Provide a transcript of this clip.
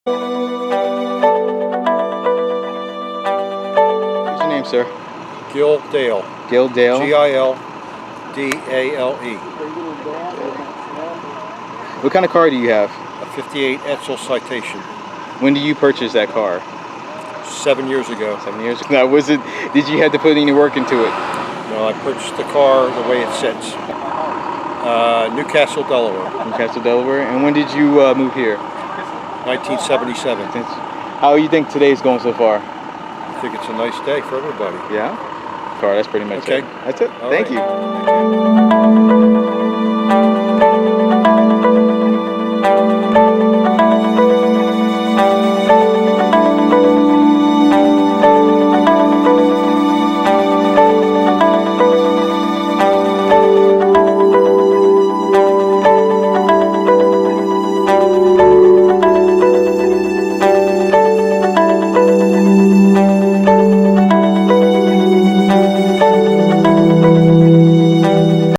What's your name, sir? Gil Dale. Gil Dale? G-I-L-D-A-L-E. What kind of car do you have? A 58 Edsel Citation. When did you purchase that car? 7 years ago. 7 years ago. Now, did you have to put any work into it? No, I purchased the car the way it sits. Newcastle, Delaware. Newcastle, Delaware. And when did you move here? 1977. How do you think today's going so far? I think it's a nice day for everybody. Yeah? Car, that's pretty much it. That's it. All Thank right. you.